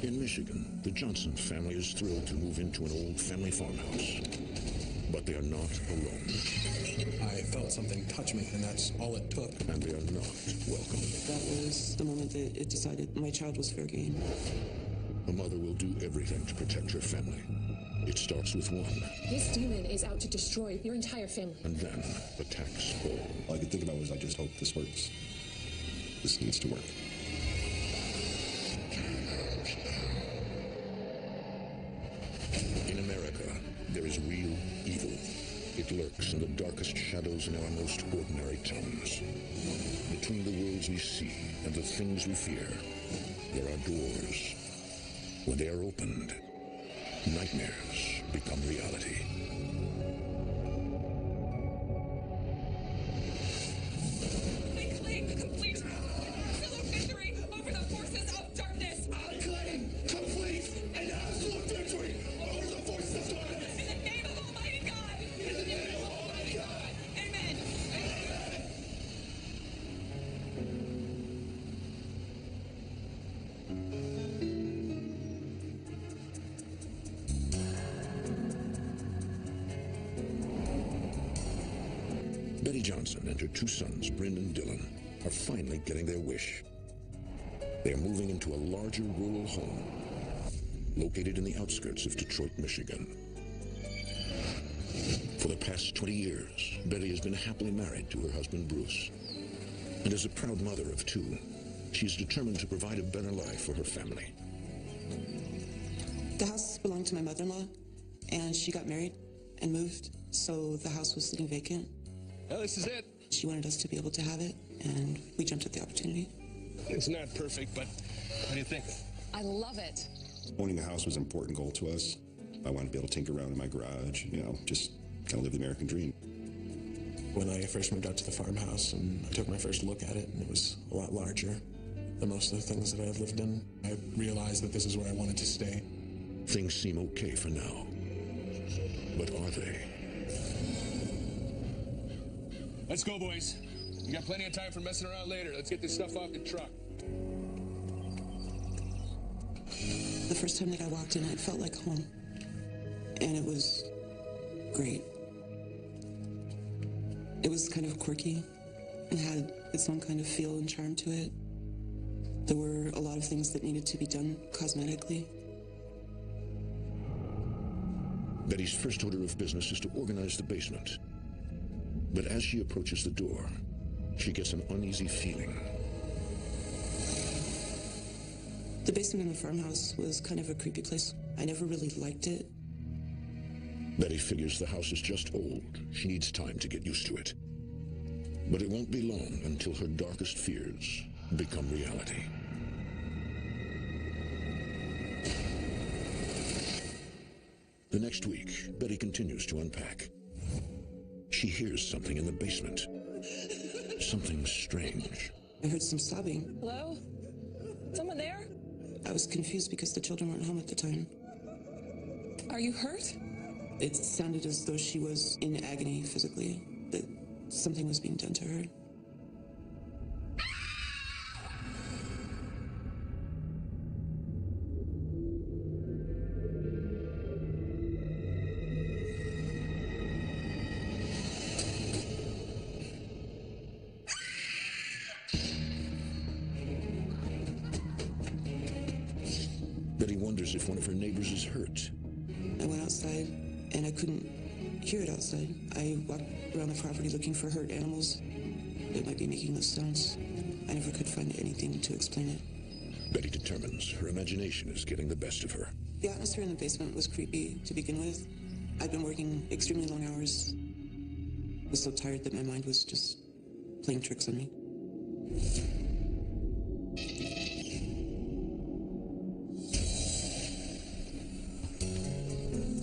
In Michigan, the Johnson family is thrilled to move into an old family farmhouse. But they are not alone. I felt something touch me, and that's all it took. And they are not welcome. That was the moment that it decided my child was fair game. A mother will do everything to protect her family. It starts with one. This demon is out to destroy your entire family. And then attacks all. All I could think about was, I just hope this works. This needs to work. In America, there is real evil. It lurks in the darkest shadows in our most ordinary towns. Between the worlds we see and the things we fear, there are doors. When they are opened, nightmares become reality. I claim complete absolute victory over the forces of darkness. I claim complete and absolute victory over the forces of darkness. In the name of Almighty God. In the name of Almighty God. Amen. Amen. Betty Johnson and her two sons, Bryn and Dylan, are finally getting their wish. They are moving into a larger rural home located in the outskirts of Detroit, Michigan. For the past 20 years, Betty has been happily married to her husband, Bruce. And as a proud mother of two, she is determined to provide a better life for her family. The house belonged to my mother-in-law, and she got married and moved, so the house was sitting vacant. Well, this is it. She wanted us to be able to have it, and we jumped at the opportunity. It's not perfect, but what do you think? I love it. Owning a house was an important goal to us. I wanted to be able to tinker around in my garage, just kind of live the American dream. When I first moved out to the farmhouse and I took my first look at it, and it was a lot larger than most of the things that I had lived in, I realized that this is where I wanted to stay. Things seem okay for now. But are they? Let's go, boys. You got plenty of time for messing around later. Let's get this stuff off the truck. The first time that I walked in, it felt like home. And it was great. It was kind of quirky. It had its own kind of feel and charm to it. There were a lot of things that needed to be done cosmetically. Betty's first order of business is to organize the basement. But as she approaches the door, she gets an uneasy feeling. The basement in the farmhouse was kind of a creepy place. I never really liked it. Betty figures the house is just old. She needs time to get used to it. But it won't be long until her darkest fears become reality. The next week, Betty continues to unpack. She hears something in the basement. Something strange. I heard some sobbing. Hello? Someone there? I was confused because the children weren't home at the time. Are you hurt? It sounded as though she was in agony physically, that something was being done to her. Betty wonders if one of her neighbors is hurt. I went outside, and I couldn't hear it outside. I walked around the property looking for hurt animals that might be making those sounds. I never could find anything to explain it. Betty determines her imagination is getting the best of her. The atmosphere in the basement was creepy to begin with. I'd been working extremely long hours. I was so tired that my mind was just playing tricks on me.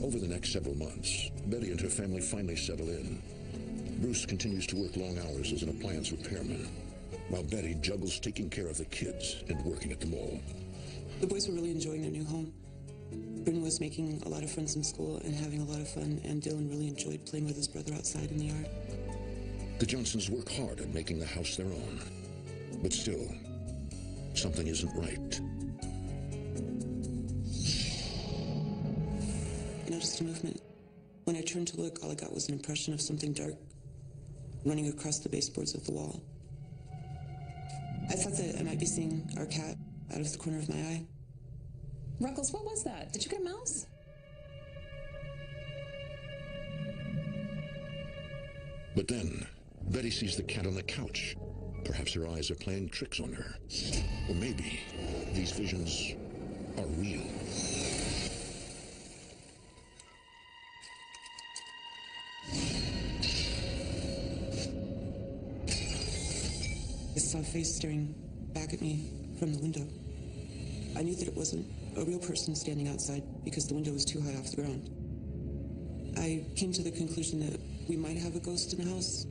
Over the next several months, Betty and her family finally settle in. Bruce continues to work long hours as an appliance repairman, while Betty juggles taking care of the kids and working at the mall. The boys were really enjoying their new home. Bryn was making a lot of friends in school and having a lot of fun, and Dylan really enjoyed playing with his brother outside in the yard. The Johnsons work hard at making the house their own. But still, something isn't right. noticed a movement. When I turned to look, all I got was an impression of something dark running across the baseboards of the wall. I thought that I might be seeing our cat out of the corner of my eye. Ruckles, what was that? Did you get a mouse? But then, Betty sees the cat on the couch. Perhaps her eyes are playing tricks on her. Or maybe these visions are real. I saw a face staring back at me from the window. I knew that it wasn't a real person standing outside because the window was too high off the ground. I came to the conclusion that we might have a ghost in the house.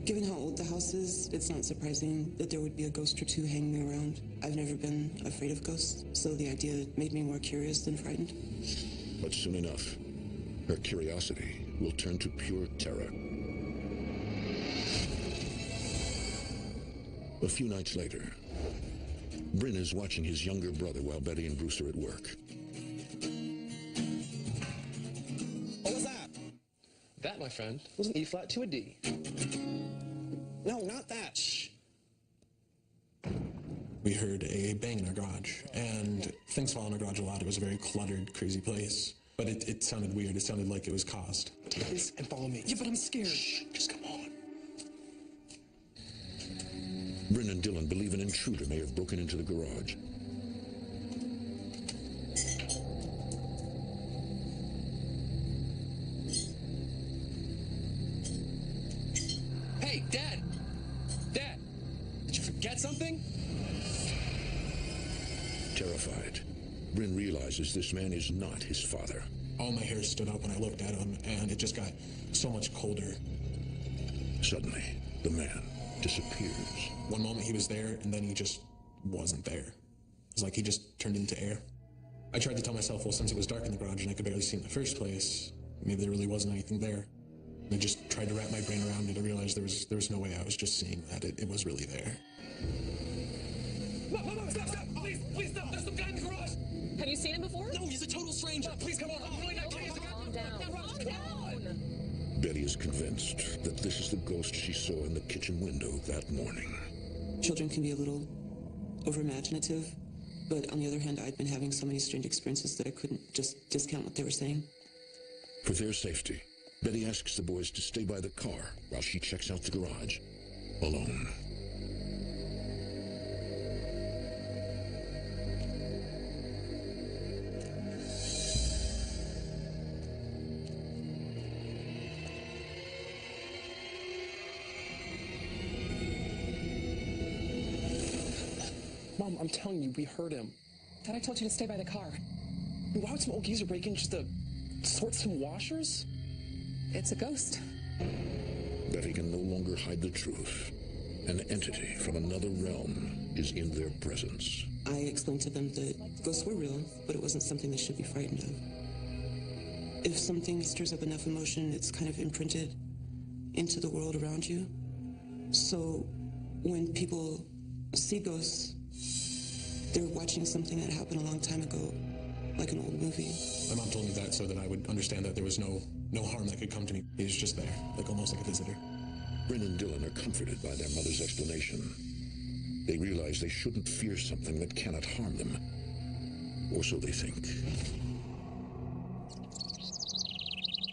Given how old the house is, it's not surprising that there would be a ghost or two hanging around. I've never been afraid of ghosts, so the idea made me more curious than frightened. But soon enough, her curiosity will turn to pure terror. A few nights later, Bryn is watching his younger brother while Betty and Bruce are at work. What was that? That, my friend, was an E flat to a D. No, not that. Shh. We heard a bang in our garage, and things fall in our garage a lot. It was a very cluttered, crazy place. But it sounded weird. It sounded like it was caused. Take this and follow me. Yeah, but I'm scared. Shh, just come on. Bryn and Dylan believe an intruder may have broken into the garage. Hey, Dad! Dad! Did you forget something? Terrified, Bryn realizes this man is not his father. All my hair stood up when I looked at him, and it just got so much colder. Suddenly, the man disappears. One moment he was there, and then he just wasn't there. It was like he just turned into air. I tried to tell myself, well, since it was dark in the garage and I could barely see in the first place, maybe there really wasn't anything there. And I just tried to wrap my brain around it. I realized there was no way I was just seeing that. It was really there. No, stop! Please stop! There's some guy in the garage! Have you seen him before? No, he's a total stranger! Please come on! I'm really not kidding! Calm down. Betty is convinced that this is the ghost she saw in the kitchen window that morning. Children can be a little over-imaginative, but on the other hand, I'd been having so many strange experiences that I couldn't just discount what they were saying. For their safety, Betty asks the boys to stay by the car while she checks out the garage, alone. Mom, I'm telling you, we heard him. Thought I told you to stay by the car. Why would some old geezer break in just to sort some washers? It's a ghost. Betty can no longer hide the truth. An entity from another realm is in their presence. I explained to them that ghosts were real, but it wasn't something they should be frightened of. If something stirs up enough emotion, it's kind of imprinted into the world around you. So when people see ghosts, they're watching something that happened a long time ago, like an old movie. My mom told me that so that I would understand that there was no harm that could come to me. He was just there, like almost like a visitor. Bryn and Dylan are comforted by their mother's explanation. They realize they shouldn't fear something that cannot harm them. Or so they think.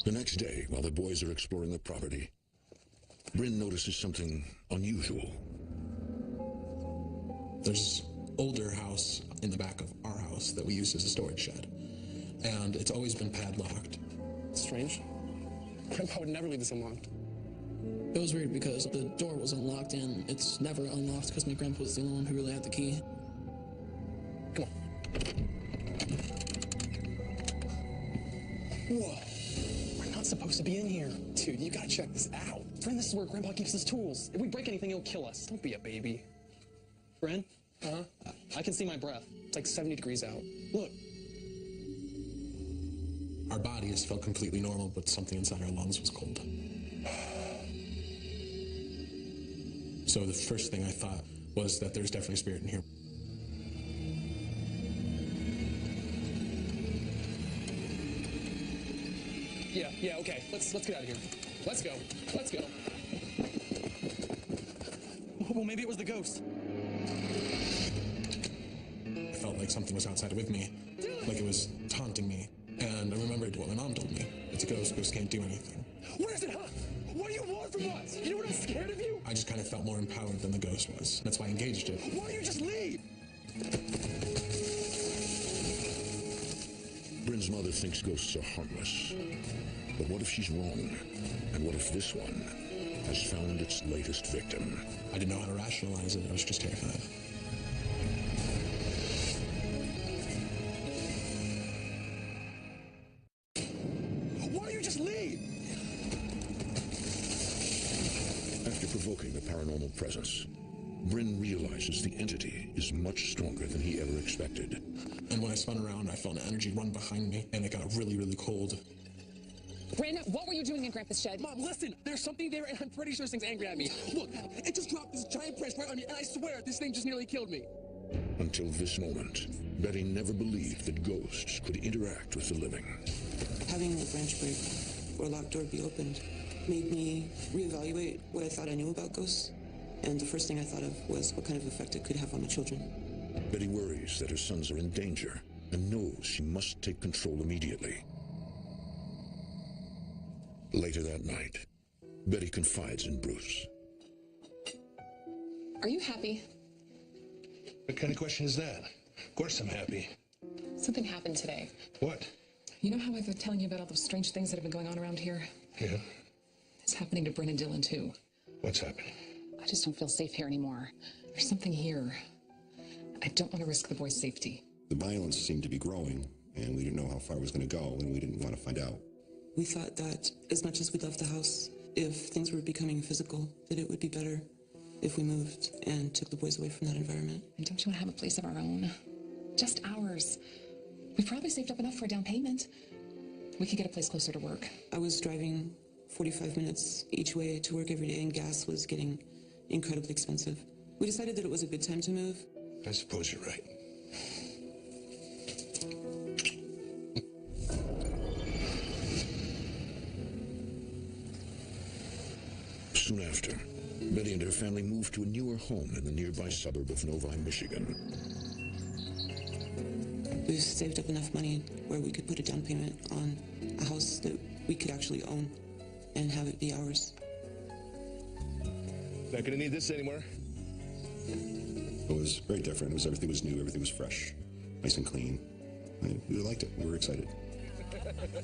The next day, while the boys are exploring the property, Bryn notices something unusual. There's older house in the back of our house that we use as a storage shed. And it's always been padlocked. Strange. Grandpa would never leave this unlocked. It was weird because the door was unlocked and it's never unlocked because my grandpa was the only one who really had the key. Come on. Whoa. We're not supposed to be in here. Dude, you gotta check this out. Friend, this is where Grandpa keeps his tools. If we break anything, he'll kill us. Don't be a baby. Friend? I can see my breath. It's like 70 degrees out. Look. Our bodies felt completely normal, but something inside our lungs was cold. So the first thing I thought was that there's definitely a spirit in here. Yeah, okay. Let's get out of here. Let's go. Let's go. Well, maybe it was the ghost. I felt like something was outside with me, like it was taunting me. And I remembered what my mom told me. It's a ghost. Ghosts can't do anything. What is it, huh? What do you want from us? You know what, I'm scared of you? I just kind of felt more empowered than the ghost was. That's why I engaged it. Why don't you just leave? Bryn's mother thinks ghosts are harmless. But what if she's wrong? And what if this one has found its latest victim? I didn't know how to rationalize it. I was just terrified. Why don't you just leave? After provoking a paranormal presence, Bryn realizes the entity is much stronger than he ever expected. And when I spun around, I felt an energy run behind me, and it got really, really cold. Bryn, what were you doing in Grandpa's shed? Mom, listen, there's something there, and I'm pretty sure this thing's angry at me. Look, it just dropped this giant branch right on me, and I swear, this thing just nearly killed me. Until this moment, Betty never believed that ghosts could interact with the living. Having a branch break or a locked door be opened made me reevaluate what I thought I knew about ghosts. And the first thing I thought of was what kind of effect it could have on my children. Betty worries that her sons are in danger and knows she must take control immediately. Later that night, Betty confides in Bruce. Are you happy? What kind of question is that? Of course I'm happy. Something happened today. What? You know how I've been telling you about all those strange things that have been going on around here? Yeah? It's happening to Bryn and Dylan, too. What's happening? I just don't feel safe here anymore. There's something here. I don't want to risk the boys' safety. The violence seemed to be growing, and we didn't know how far it was going to go, and we didn't want to find out. We thought that as much as we loved the house, if things were becoming physical, that it would be better if we moved and took the boys away from that environment. And don't you want to have a place of our own? Just ours. We've probably saved up enough for a down payment. We could get a place closer to work. I was driving 45 minutes each way to work every day, and gas was getting incredibly expensive. We decided that it was a good time to move. I suppose you're right. Soon after, Betty and her family moved to a newer home in the nearby suburb of Novi, Michigan. We've saved up enough money where we could put a down payment on a house that we could actually own and have it be ours. Not gonna need this anymore. It was very different. Everything was new, everything was fresh, nice and clean. We liked it. We were excited.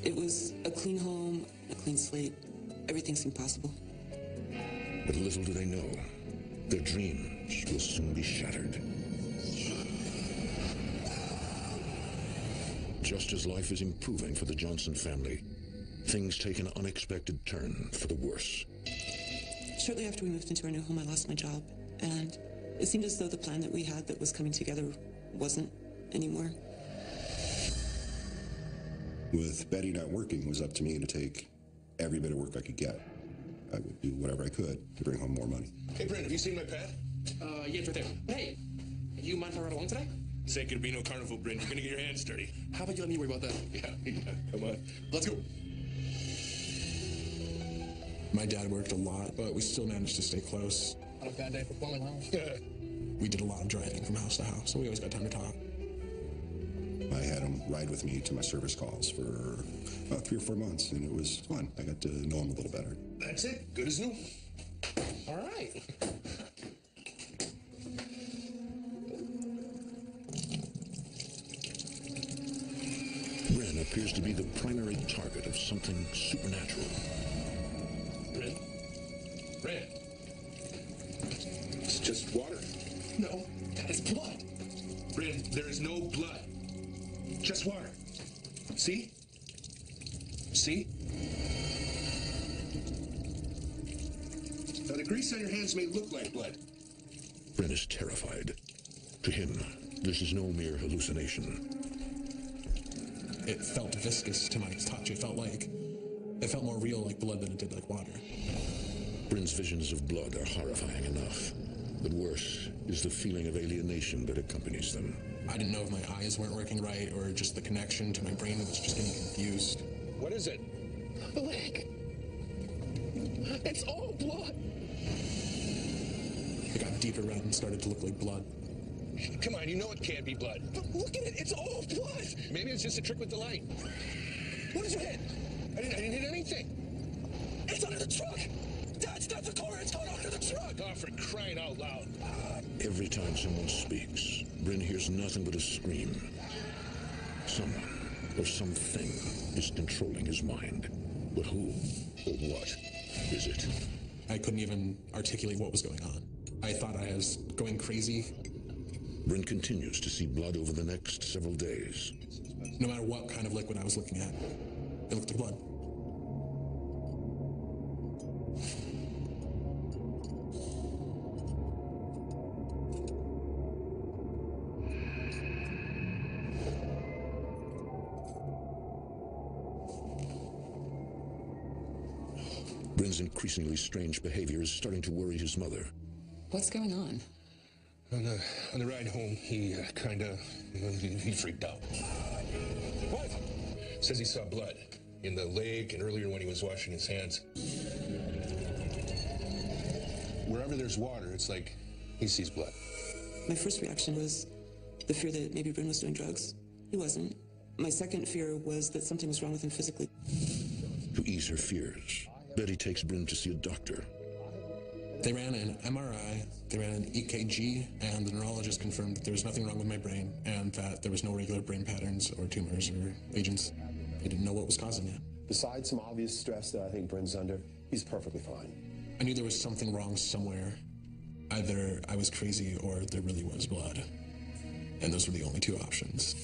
It was a clean home, a clean slate. Everything seemed possible. But little do they know, their dreams will soon be shattered. Just as life is improving for the Johnson family, things take an unexpected turn for the worse. Shortly after we moved into our new home, I lost my job, and it seemed as though the plan that we had that was coming together wasn't anymore. With Betty not working, it was up to me to take every bit of work I could get. I would do whatever I could to bring home more money. Hey, Bryn, have you seen my pad? Yeah, it's right there. Hey, you mind if I ride along today? This ain't gonna be no carnival, Bryn. You're gonna get your hands dirty. How about you let me worry about that? Yeah, come on. Let's go. My dad worked a lot, but we still managed to stay close. Not a bad day for plumbing, huh? We did a lot of driving from house to house, so we always got time to talk. I had him ride with me to my service calls for about 3 or 4 months, and it was fun. I got to know him a little better. That's it. Good as new. All right. Bryn appears to be the primary target of something supernatural. Bryn? Bryn? It's just water. No, that is blood. Bryn, there is no blood. Just water. See? See? Now, the grease on your hands may look like blood. Bryn is terrified. To him, this is no mere hallucination. It felt viscous to my touch. It felt more real like blood than it did like water. Bryn's visions of blood are horrifying enough, but worse is the feeling of alienation that accompanies them. I didn't know if my eyes weren't working right or just the connection to my brain was just getting confused. What is it? The leg. It's all blood. It got deeper red and started to look like blood. Come on, you know it can't be blood. But look at it, it's all blood. Maybe it's just a trick with the light. What did you hit? I didn't hit anything. It's under the truck. That's not the car, it's gone under the truck. Oh, for crying out loud. Every time someone speaks, Bryn hears nothing but a scream. Someone or something is controlling his mind. But who or what is it? I couldn't even articulate what was going on. I thought I was going crazy. Bryn continues to see blood over the next several days. No matter what kind of liquid I was looking at, it looked like blood. Bryn's increasingly strange behavior is starting to worry his mother. What's going on? On the ride home, he he freaked out. What? Says he saw blood in the lake and earlier when he was washing his hands. Wherever there's water, it's like he sees blood. My first reaction was the fear that maybe Bryn was doing drugs. He wasn't. My second fear was that something was wrong with him physically. To ease her fears, Betty takes Bryn to see a doctor. They ran an MRI, they ran an EKG, and the neurologist confirmed that there was nothing wrong with my brain and that there was no regular brain patterns or tumors or agents. They didn't know what was causing it. Besides some obvious stress that I think Bryn's under, he's perfectly fine. I knew there was something wrong somewhere. Either I was crazy or there really was blood. And those were the only two options.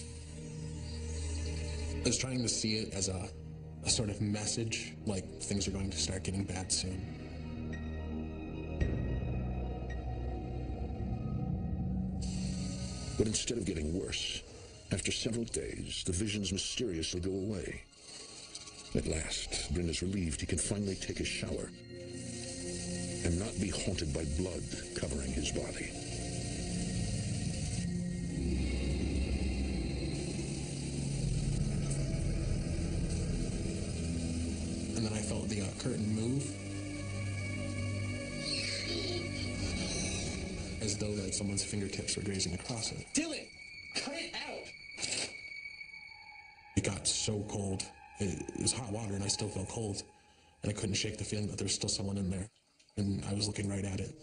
I was trying to see it as a sort of message, like things are going to start getting bad soon. But instead of getting worse, after several days, the visions mysteriously go away. At last, Bryn is relieved he can finally take a shower and not be haunted by blood covering his body. And then I felt the curtain move. As though like someone's fingertips were grazing across it. Dylan, cut it out. It got so cold. It was hot water and I still felt cold. And I couldn't shake the feeling that there was still someone in there. And I was looking right at it.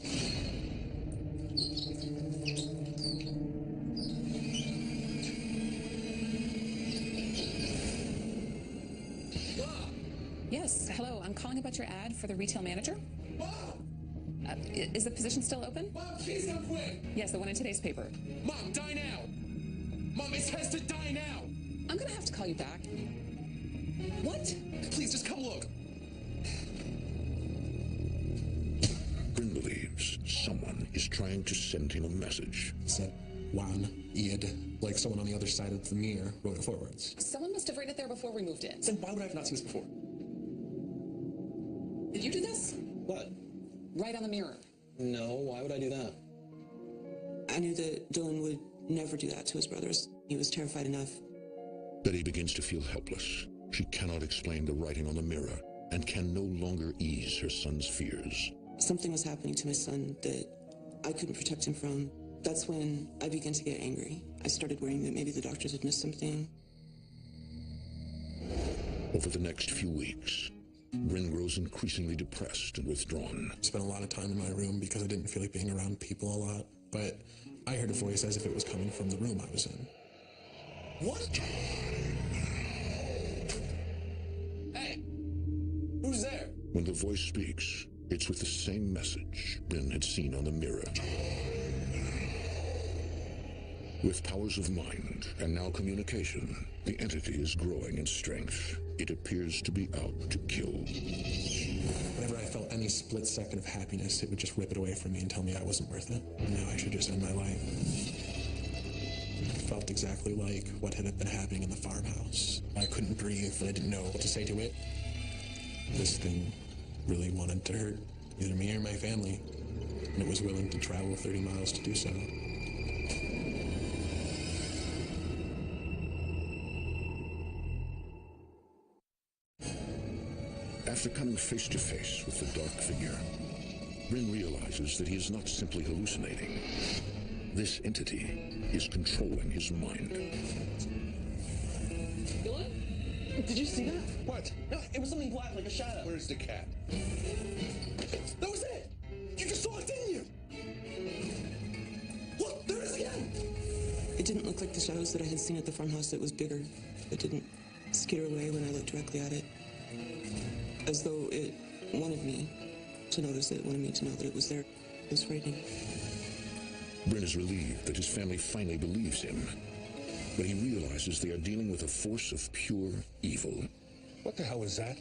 Yes, hello. I'm calling about your ad for the retail manager. Is the position still open? Mom, please come quick. Yes, the one in today's paper. Mom, die now. Mom, it says to die now. I'm gonna have to call you back. What? Please, just come look. Bryn believes someone is trying to send him a message. It said Juan Ied, like someone on the other side of the mirror wrote it forwards. Someone must have written it there before we moved in. Then why would I have not seen this before? Did you do this? What? Right on the mirror. No, why would I do that? I knew that Dylan would never do that to his brothers. He was terrified enough. Betty begins to feel helpless. She cannot explain the writing on the mirror and can no longer ease her son's fears. Something was happening to my son that I couldn't protect him from. That's when I began to get angry. I started worrying that maybe the doctors had missed something. Over the next few weeks, Bryn grows increasingly depressed and withdrawn. I spent a lot of time in my room because I didn't feel like being around people a lot. But I heard a voice as if it was coming from the room I was in. What? Hey, who's there? When the voice speaks, it's with the same message Bryn had seen on the mirror. With powers of mind and now communication, the entity is growing in strength. It appears to be out to kill. Whenever I felt any split second of happiness, it would just rip it away from me and tell me I wasn't worth it. And now I should just end my life. It felt exactly like what had been happening in the farmhouse. I couldn't breathe and I didn't know what to say to it. This thing really wanted to hurt either me or my family, and it was willing to travel 30 miles to do so. After coming face to face with the dark figure, Bryn realizes that he is not simply hallucinating. This entity is controlling his mind. Dylan? Did you see that? What? No, it was something black, like a shadow. Where's the cat? That was it! You just saw it, didn't you? Look, there it is again! It didn't look like the shadows that I had seen at the farmhouse. It was bigger. It didn't skitter away when I looked directly at it. As though it wanted me to notice it, wanted me to know that it was there. It was frightening. Bryn is relieved that his family finally believes him, but he realizes they are dealing with a force of pure evil. What the hell was that?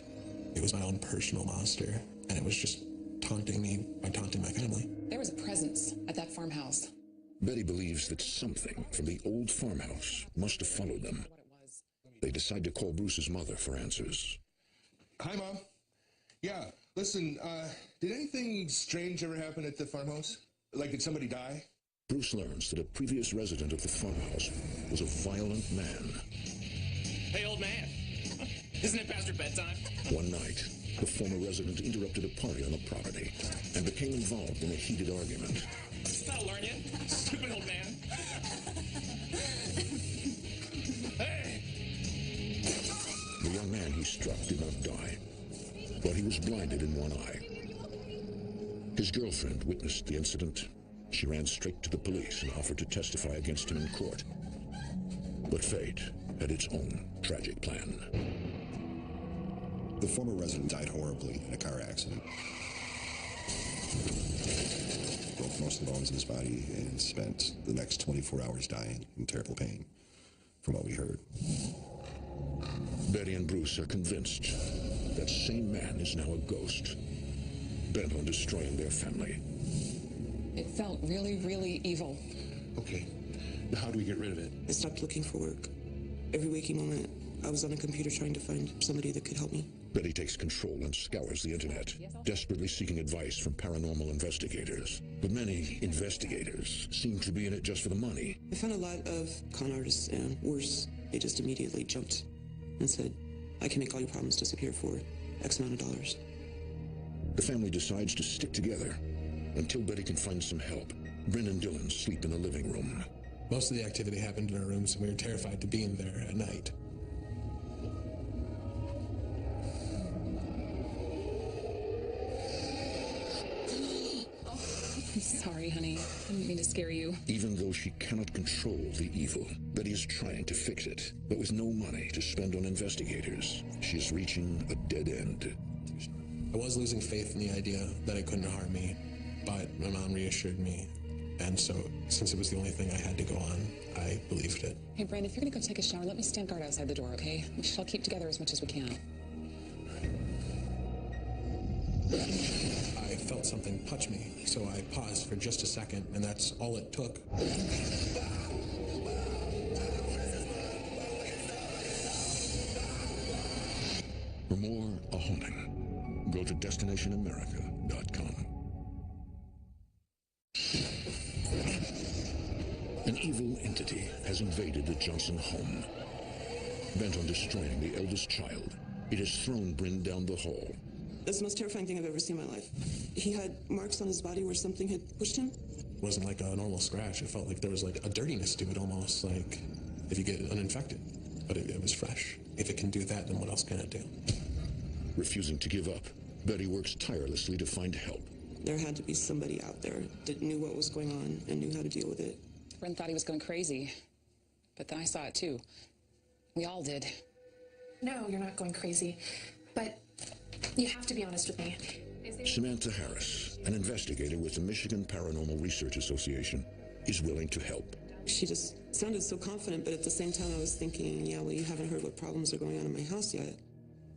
It was my own personal monster, and it was just taunting me by taunting my family. There was a presence at that farmhouse. Betty believes that something from the old farmhouse must have followed them. They decide to call Bruce's mother for answers. Hi, Mom. Yeah, listen, did anything strange ever happen at the farmhouse? Like, did somebody die? Bruce learns that a previous resident of the farmhouse was a violent man. Hey, old man. Isn't it past your bedtime? One night, the former resident interrupted a party on the property and became involved in a heated argument. That'll learn you, stupid old man. Hey! The young man he struck did not die, but he was blinded in one eye. His girlfriend witnessed the incident. She ran straight to the police and offered to testify against him in court. But fate had its own tragic plan. The former resident died horribly in a car accident. Broke most of the bones in his body and spent the next 24 hours dying in terrible pain, from what we heard. Betty and Bruce are convinced that same man is now a ghost, bent on destroying their family. It felt really, really evil. Okay, now how do we get rid of it? I stopped looking for work. Every waking moment, I was on a computer trying to find somebody that could help me. Betty takes control and scours the internet, desperately seeking advice from paranormal investigators. But many investigators seem to be in it just for the money. I found a lot of con artists, and worse, they just immediately jumped and said, I can make all your problems disappear for X amount of dollars. The family decides to stick together until Betty can find some help. Bryn and Dylan sleep in the living room. Most of the activity happened in our rooms, and we were terrified to be in there at night. I'm sorry, honey. I didn't mean to scare you. Even though she cannot control the evil, Betty is trying to fix it. But with no money to spend on investigators, she is reaching a dead end. I was losing faith in the idea that it couldn't harm me, but my mom reassured me. And so, since it was the only thing I had to go on, I believed it. Hey, Bryn, if you're gonna go take a shower, let me stand guard outside the door, okay? We shall keep together as much as we can. I felt something touch me, so I paused for just a second, and that's all it took. For more A Haunting, go to DestinationAmerica.com. An evil entity has invaded the Johnson home. Bent on destroying the eldest child, it has thrown Bryn down the hall. That's the most terrifying thing I've ever seen in my life. He had marks on his body where something had pushed him. It wasn't like a normal scratch. It felt like there was like a dirtiness to it, almost like if you get uninfected. But it was fresh. If it can do that, then what else can it do? Refusing to give up, Betty works tirelessly to find help. There had to be somebody out there that knew what was going on and knew how to deal with it. Bryn thought he was going crazy, but then I saw it too. We all did. No, you're not going crazy, but you have to be honest with me. Samantha Harris, an investigator with the Michigan Paranormal Research Association, is willing to help. She just sounded so confident, but at the same time I was thinking, yeah, well, you haven't heard what problems are going on in my house yet.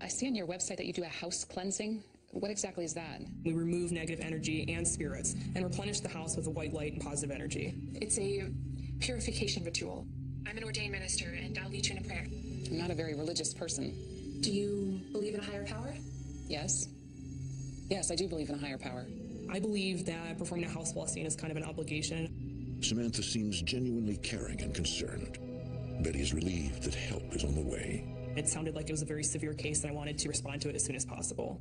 I see on your website that you do a house cleansing. What exactly is that? We remove negative energy and spirits and replenish the house with a white light and positive energy. It's a purification ritual. I'm an ordained minister, and I'll lead you in a prayer. I'm not a very religious person. Do you believe in a higher power? Yes. Yes, I do believe in a higher power. I believe that performing a house blessing is kind of an obligation. Samantha seems genuinely caring and concerned. Betty is relieved that help is on the way. It sounded like it was a very severe case, and I wanted to respond to it as soon as possible.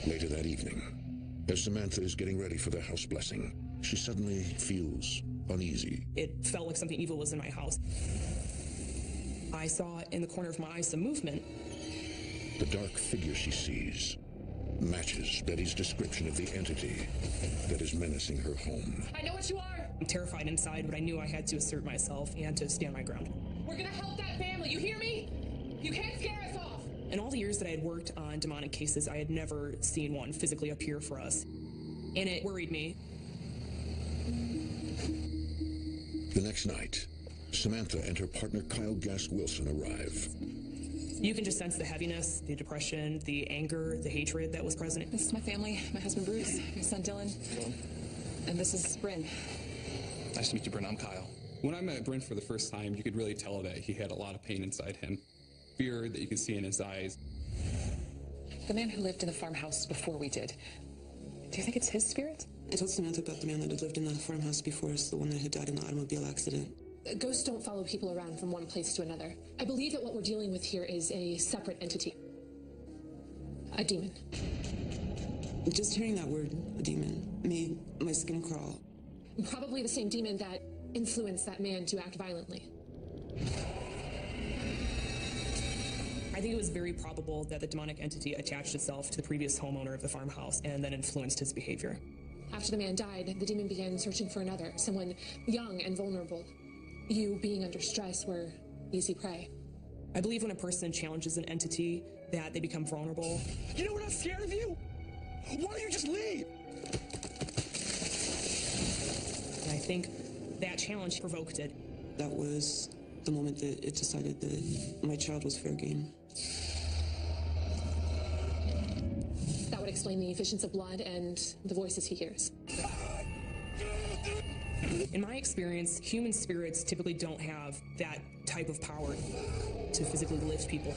Later that evening, as Samantha is getting ready for the house blessing, she suddenly feels uneasy. It felt like something evil was in my house. I saw in the corner of my eye some movement. The dark figure she sees matches Betty's description of the entity that is menacing her home. I know what you are! I'm terrified inside, but I knew I had to assert myself and to stand my ground. We're gonna help that family, you hear me? You can't scare us off! In all the years that I had worked on demonic cases, I had never seen one physically appear for us. And it worried me. The next night, Samantha and her partner Kyle Gask Wilson arrive. You can just sense the heaviness, the depression, the anger, the hatred that was present. This is my family, my husband Bruce, my son Dylan, and this is Bryn. Nice to meet you, Bryn. I'm Kyle. When I met Bryn for the first time, you could really tell that he had a lot of pain inside him. Fear that you could see in his eyes. The man who lived in the farmhouse before we did, do you think it's his spirit? I told Samantha about the man that had lived in the farmhouse before us, the one that had died in the automobile accident. Ghosts don't follow people around from one place to another. I believe that what we're dealing with here is a separate entity. A demon. Just hearing that word, a demon, made my skin crawl. Probably the same demon that influenced that man to act violently. I think it was very probable that the demonic entity attached itself to the previous homeowner of the farmhouse and then influenced his behavior. After the man died, the demon began searching for another, someone young and vulnerable. You, being under stress, were easy prey. I believe when a person challenges an entity, that they become vulnerable. You know what, I'm scared of you? Why don't you just leave? And I think that challenge provoked it. That was the moment that it decided that my child was fair game. That would explain the efficiency of blood and the voices he hears. In my experience, human spirits typically don't have that type of power to physically lift people,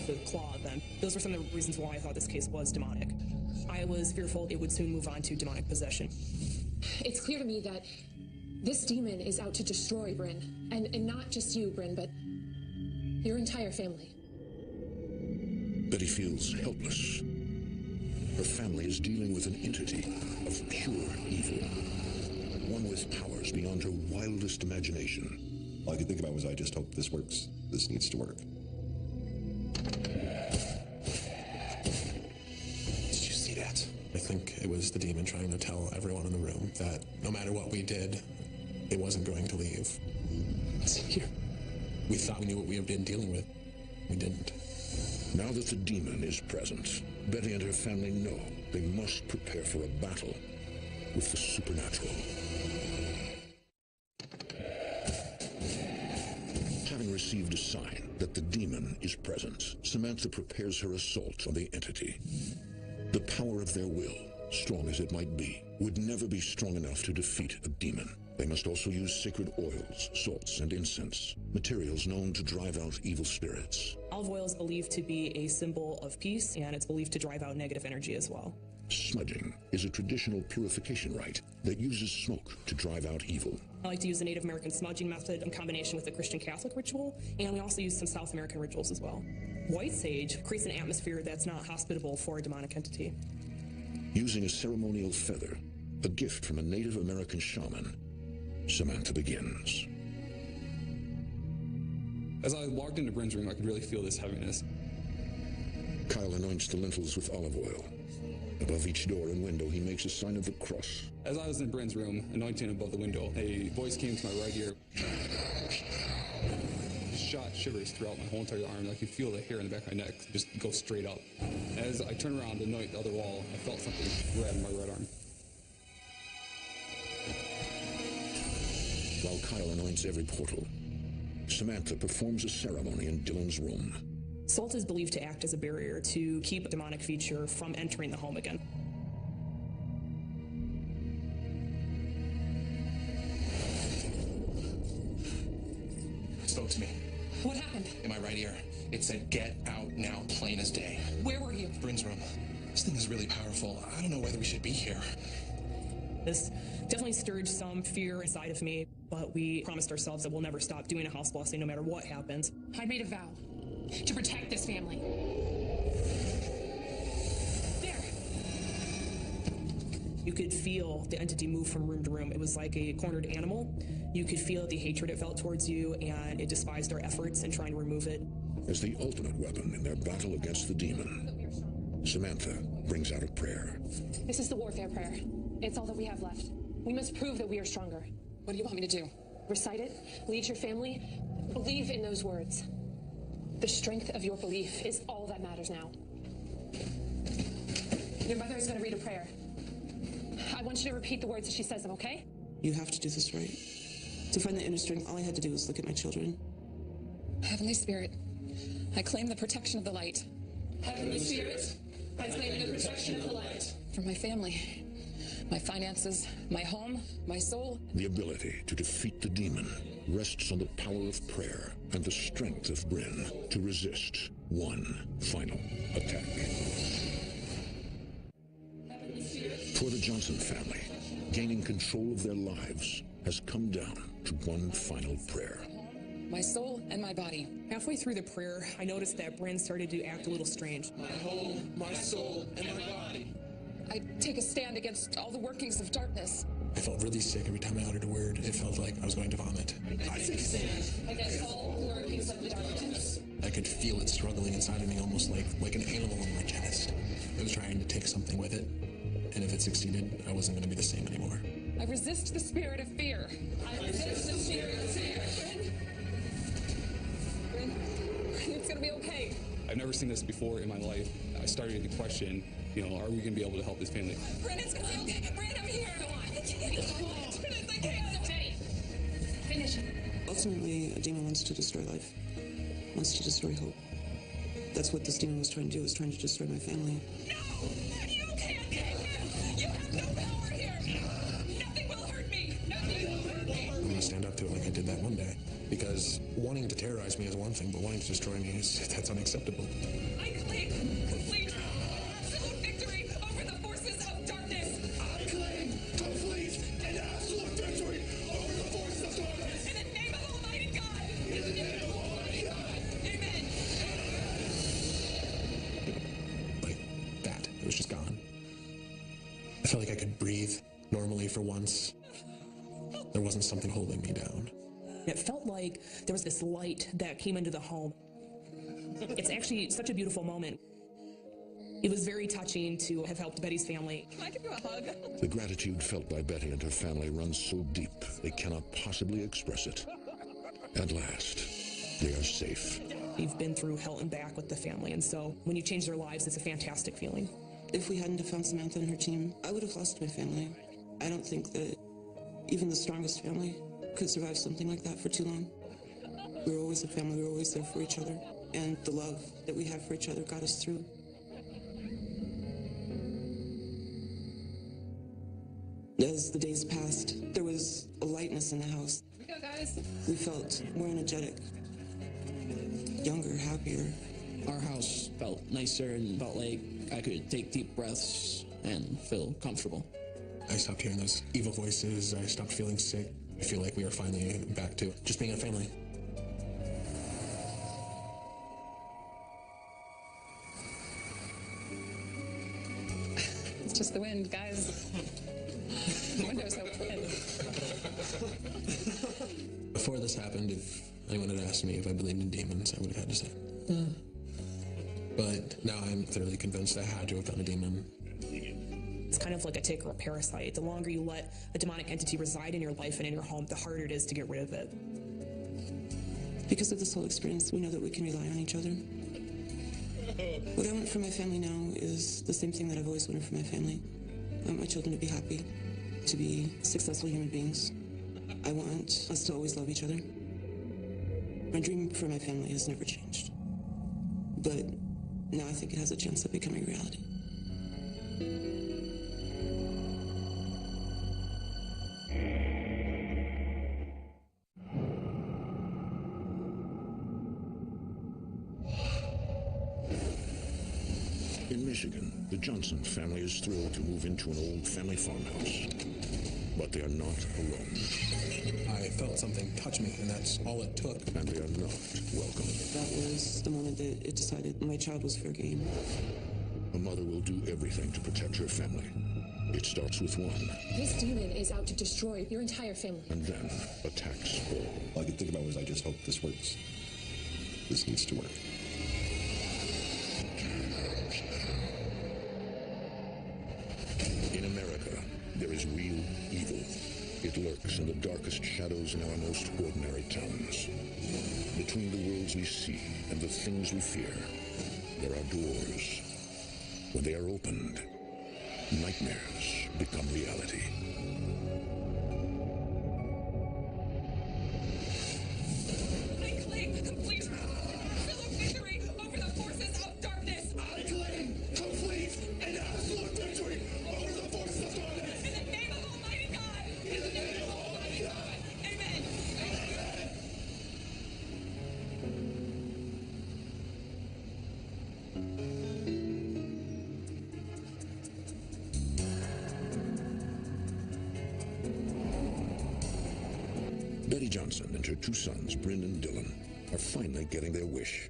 to claw them. Those were some of the reasons why I thought this case was demonic. I was fearful it would soon move on to demonic possession. It's clear to me that this demon is out to destroy Bryn. And not just you, Bryn, but your entire family. Betty feels helpless. Her family is dealing with an entity of pure evil. One with powers beyond her wildest imagination. All I could think about was, I just hope this works. This needs to work. Did you see that? I think it was the demon trying to tell everyone in the room that no matter what we did, it wasn't going to leave. It's here. We thought we knew what we had been dealing with. We didn't. Now that the demon is present, Betty and her family know they must prepare for a battle with the supernatural. Having received a sign that the demon is present, Samantha prepares her assault on the entity. The power of their will, strong as it might be, would never be strong enough to defeat a demon. They must also use sacred oils, salts, and incense, materials known to drive out evil spirits. Olive oil is believed to be a symbol of peace, and it's believed to drive out negative energy as well. Smudging is a traditional purification rite that uses smoke to drive out evil. I like to use the Native American smudging method in combination with the Christian Catholic ritual, and we also use some South American rituals as well. White sage creates an atmosphere that's not hospitable for a demonic entity. Using a ceremonial feather, a gift from a Native American shaman, Samantha begins. As I walked into Bryn's room, I could really feel this heaviness. Kyle anoints the lintels with olive oil. Above each door and window, he makes a sign of the cross. As I was in Bryn's room, anointing above the window, a voice came to my right ear. Shot shivers throughout my whole entire arm. I could feel the hair in the back of my neck just go straight up. As I turned around to anoint the other wall, I felt something grab my right arm. While Kyle anoints every portal, Samantha performs a ceremony in Dylan's room. Salt is believed to act as a barrier to keep a demonic feature from entering the home again. Spoke to me. What happened? In my right ear. It said, "Get out now, plain as day." Where were you? Bryn's room. This thing is really powerful. I don't know whether we should be here. This definitely stirred some fear inside of me. but we promised ourselves that we'll never stop doing a house blessing no matter what happens. I made a vow to protect this family. You could feel the entity move from room to room. It was like a cornered animal. You could feel the hatred it felt towards you, and it despised our efforts in trying to remove it. As the ultimate weapon in their battle against the demon, Samantha brings out a prayer. This is the warfare prayer. It's all that we have left. We must prove that we are stronger. What do you want me to do? Recite it, lead your family, believe in those words. The strength of your belief is all that matters now. Your mother is going to read a prayer. I want you to repeat the words as she says them, okay? You have to do this right. To find the inner strength, all I had to do was look at my children. Heavenly Spirit, I claim the protection of the light. Heavenly Spirit, I claim the protection of the light. For my family, my finances, my home, my soul. The ability to defeat the demon rests on the power of prayer and the strength of Bryn to resist one final attack. For the Johnson family, gaining control of their lives has come down to one final prayer. My soul and my body. Halfway through the prayer, I noticed that Bryn started to act a little strange. My home, my soul, and my body. I take a stand against all the workings of darkness. I felt really sick every time I uttered a word. It felt like I was going to vomit. I take a stand against all the workings of the darkness. I could feel it struggling inside of me, almost like an animal in my chest. It was trying to take something with it. And if it succeeded, I wasn't going to be the same anymore. I resist the spirit of fear. I resist the spirit of fear. Bryn, it's going to be okay. I've never seen this before in my life. I started to question, are we going to be able to help this family? Bryn, it's going to be okay. Bryn, I'm here. I can't. Finish it. Ultimately, a demon wants to destroy life, wants to destroy hope. That's what this demon was trying to do, was trying to destroy my family. No! You can't get him! You have no power here! Nothing will hurt me! Nothing will hurt me! I'm going to stand up to it like I did that one day. Because wanting to terrorize me is one thing, but wanting to destroy me, that's unacceptable. I claim complete, absolute victory over the forces of darkness! I claim complete and absolute victory over the forces of darkness! In the name of Almighty God! In the name of Almighty God! Amen! Like that. It was just gone. I felt like I could breathe normally for once. There wasn't something holding me down. It felt like there was this light that came into the home. It's actually such a beautiful moment. It was very touching to have helped Betty's family. Can I give you a hug? The gratitude felt by Betty and her family runs so deep they cannot possibly express it. At last, they are safe. You've been through hell and back with the family, and so when you change their lives, it's a fantastic feeling. If we hadn't have found Samantha and her team, I would have lost my family. I don't think that even the strongest family could survive something like that for too long. We were always a family, we were always there for each other, and the love that we have for each other got us through. As the days passed, there was a lightness in the house. Here we go, guys. We felt more energetic, younger, happier. Our house felt nicer and felt like I could take deep breaths and feel comfortable. I stopped hearing those evil voices. I stopped feeling sick. I feel like we are finally back to just being a family. It's just the wind, guys. The window's open. Before this happened, if anyone had asked me if I believed in demons, I would have had to say. But now I'm thoroughly convinced I had to have found a demon. It's kind of like a tick or a parasite. The longer you let a demonic entity reside in your life and in your home, the harder it is to get rid of it. Because of this whole experience, we know that we can rely on each other. What I want for my family now is the same thing that I've always wanted for my family. I want my children to be happy, to be successful human beings. I want us to always love each other. My dream for my family has never changed. But now I think it has a chance of becoming reality. In Michigan, the Johnson family is thrilled to move into an old family farmhouse. But they are not alone. I felt something touch me, and that's all it took. And they are not welcome. That was the moment that it decided my child was fair game. A mother will do everything to protect her family. It starts with one. This demon is out to destroy your entire family. And then attacks all. All I could think about was, I just hope this works. This needs to work. In America, there is real evil. It lurks in the darkest shadows in our most ordinary towns. Between the worlds we see and the things we fear, there are doors. When they are opened, nightmares become reality. I claim complete victory over the forces of darkness. I claim complete and absolute victory over the forces of darkness. In the name of Almighty God. In the name of Almighty God. Amen. Betty Johnson and her two sons, Bryn and Dylan, are finally getting their wish.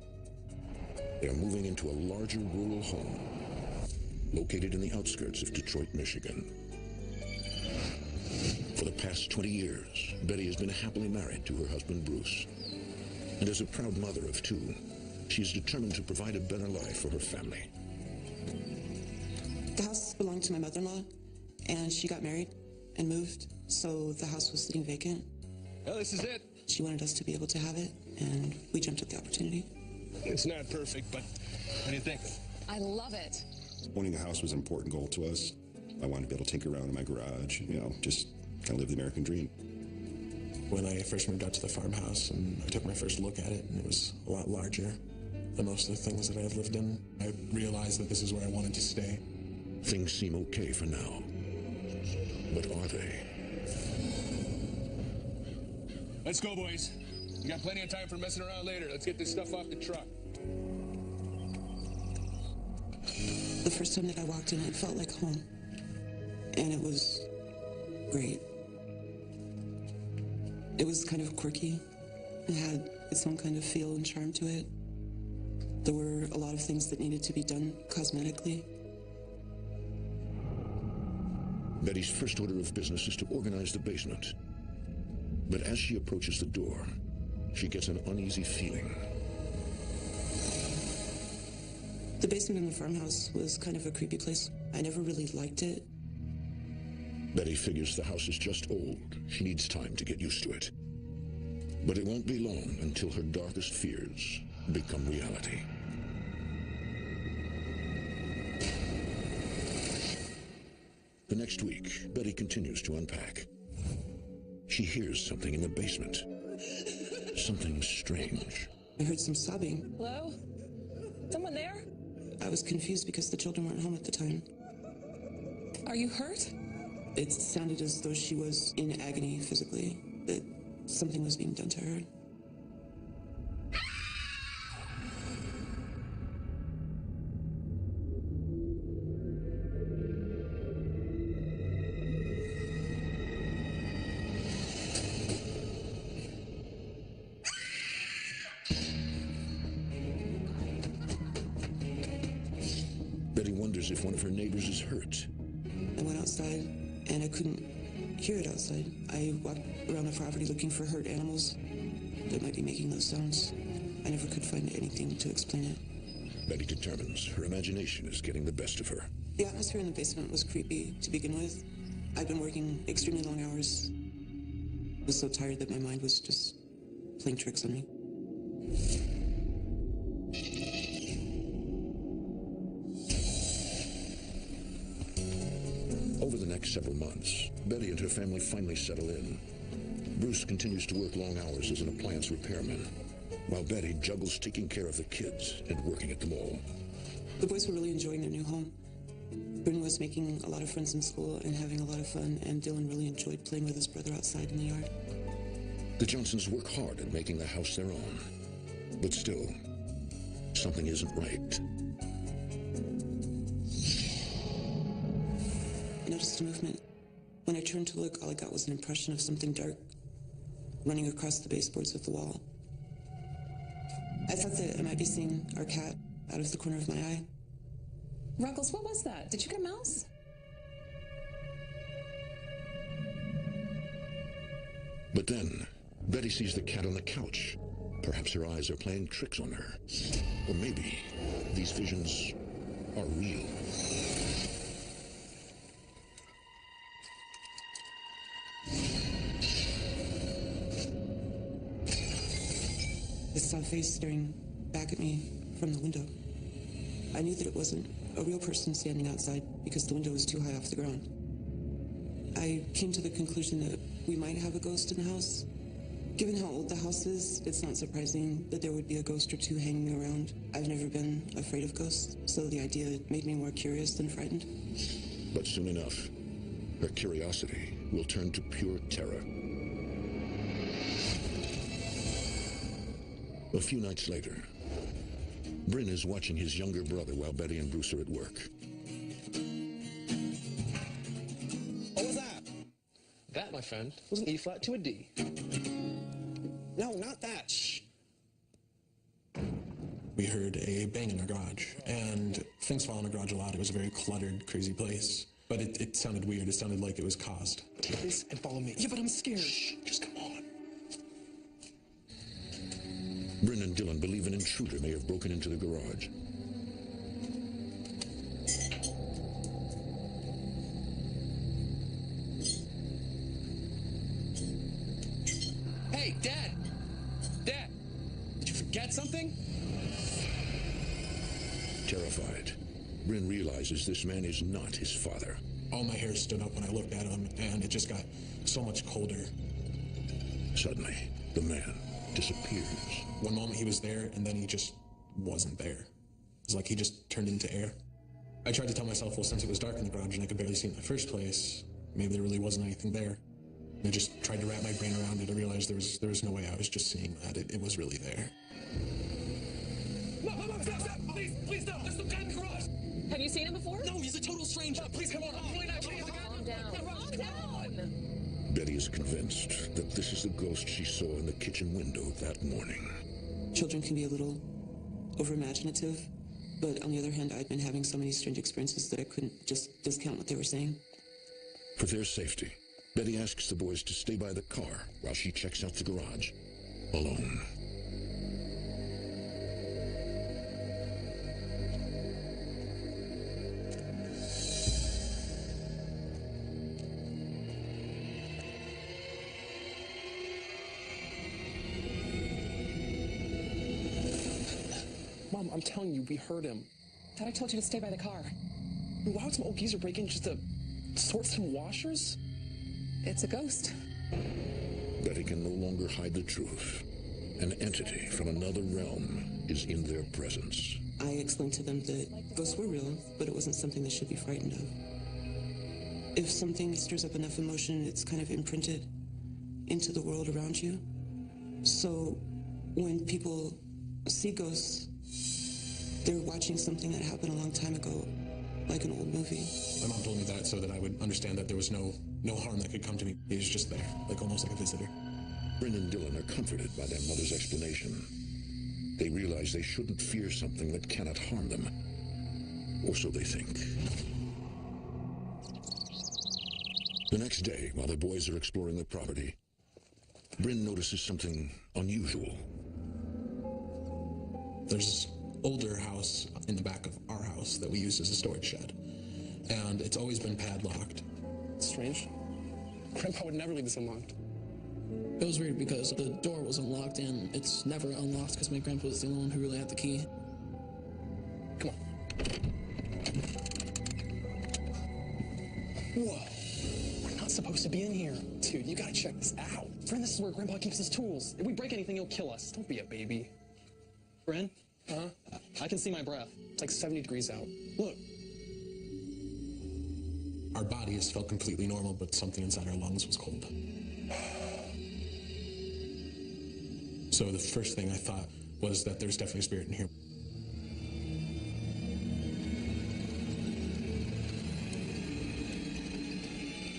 They are moving into a larger rural home located in the outskirts of Detroit, Michigan. For the past 20 years, Betty has been happily married to her husband, Bruce. And as a proud mother of two, she is determined to provide a better life for her family. The house belonged to my mother-in-law, and she got married and moved, so the house was sitting vacant. Well, this is it. She wanted us to be able to have it, and we jumped at the opportunity. It's not perfect, but what do you think? I love it. Owning a house was an important goal to us. I wanted to be able to tinker around in my garage, just kind of live the American dream. When I first moved out to the farmhouse and I took my first look at it, and it was a lot larger than most of the things that I've lived in, I realized that this is where I wanted to stay. Things seem okay for now. But are they? Let's go, boys. We got plenty of time for messing around later. Let's get this stuff off the truck. The first time that I walked in, it felt like home. And it was great. It was kind of quirky. It had its own kind of feel and charm to it. There were a lot of things that needed to be done cosmetically. Betty's first order of business is to organize the basement. But as she approaches the door, she gets an uneasy feeling. The basement in the farmhouse was kind of a creepy place. I never really liked it. Betty figures the house is just old. She needs time to get used to it. But it won't be long until her darkest fears become reality. The next week, Betty continues to unpack. She hears something in the basement. Something strange. I heard some sobbing. Hello? Someone there? I was confused because the children weren't home at the time. Are you hurt? It sounded as though she was in agony physically, that something was being done to her. Betty wonders if one of her neighbors is hurt. I went outside, and I couldn't hear it outside. I walked around the property looking for hurt animals that might be making those sounds. I never could find anything to explain it. Betty determines her imagination is getting the best of her. The atmosphere in the basement was creepy to begin with. I'd been working extremely long hours. I was so tired that my mind was just playing tricks on me. Over the next several months, Betty and her family finally settle in. Bruce continues to work long hours as an appliance repairman, while Betty juggles taking care of the kids and working at the mall. The boys were really enjoying their new home. Bryn was making a lot of friends in school and having a lot of fun, and Dylan really enjoyed playing with his brother outside in the yard. The Johnsons work hard at making the house their own. But still, something isn't right. I noticed a movement When I turned to look, all I got was an impression of something dark running across the baseboards of the wall. I thought that I might be seeing our cat out of the corner of my eye. Ruggles, what was that? Did you get a mouse? But then, Betty sees the cat on the couch. Perhaps her eyes are playing tricks on her. Or maybe these visions are real. I saw a face staring back at me from the window. I knew that it wasn't a real person standing outside because the window was too high off the ground. I came to the conclusion that we might have a ghost in the house. Given how old the house is, it's not surprising that there would be a ghost or two hanging around. I've never been afraid of ghosts, so the idea made me more curious than frightened. But soon enough, her curiosity will turn to pure terror. A few nights later, Bryn is watching his younger brother while Betty and Bruce are at work. What was that? That, my friend, was an E flat to a D. No, not that. Shh. We heard a bang in our garage, and things fall in our garage a lot. It was a very cluttered, crazy place. But it sounded weird. It sounded like it was caused. Take this and follow me. Yeah, but I'm scared. Shh, just come on. Bryn and Dylan believe an intruder may have broken into the garage. Hey, Dad! Dad! Did you forget something? Terrified, Bryn realizes this man is not his father. All my hair stood up when I looked at him, and it just got so much colder. Suddenly, the man disappears. One moment he was there, and then he just wasn't there. It's like he just turned into air. I tried to tell myself, well, since it was dark in the garage and I could barely see it in the first place, maybe there really wasn't anything there. And I just tried to wrap my brain around it. I realized there was no way I was just seeing that. It was really there. Mom, stop! Please stop! There's some guy in the garage! Have you seen him before? No, he's a total stranger. Please come on. Really nice. Calm down. Calm down. Betty is convinced that this is the ghost she saw in the kitchen window that morning. Children can be a little over-imaginative, but on the other hand, I'd been having so many strange experiences that I couldn't just discount what they were saying. For their safety, Betty asks the boys to stay by the car while she checks out the garage, alone. Mom, I'm telling you, we heard him. Thought I told you to stay by the car. Why would some old geezer break in just to sort some washers? It's a ghost. Betty can no longer hide the truth. An entity from another realm is in their presence. I explained to them that ghosts were real, but it wasn't something they should be frightened of. If something stirs up enough emotion, it's kind of imprinted into the world around you. So when people see ghosts, they're watching something that happened a long time ago, like an old movie. My mom told me that so that I would understand that there was no harm that could come to me. He was just there, like almost like a visitor. Bryn and Dylan are comforted by their mother's explanation. They realize they shouldn't fear something that cannot harm them. Or so they think. The next day, while the boys are exploring the property, Bryn notices something unusual. There's this older house in the back of our house that we use as a storage shed. And it's always been padlocked. Strange. Grandpa would never leave this unlocked. It was weird because the door was unlocked and it's never unlocked because my grandpa was the only one who really had the key. Come on. Whoa. We're not supposed to be in here. Dude, you gotta check this out. Friend, this is where Grandpa keeps his tools. If we break anything, he'll kill us. Don't be a baby. Bryn? I can see my breath. It's like 70 degrees out. Look. Our bodies felt completely normal, but something inside our lungs was cold. So the first thing I thought was that there's definitely a spirit in here.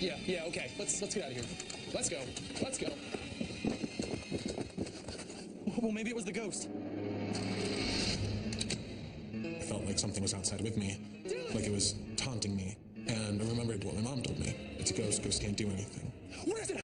Yeah, okay. Let's get out of here. Let's go. Let's go. Well, maybe it was the ghost. I felt like something was outside with me, like it was taunting me. And I remembered what my mom told me. It's a ghost. Ghosts can't do anything. Where is it?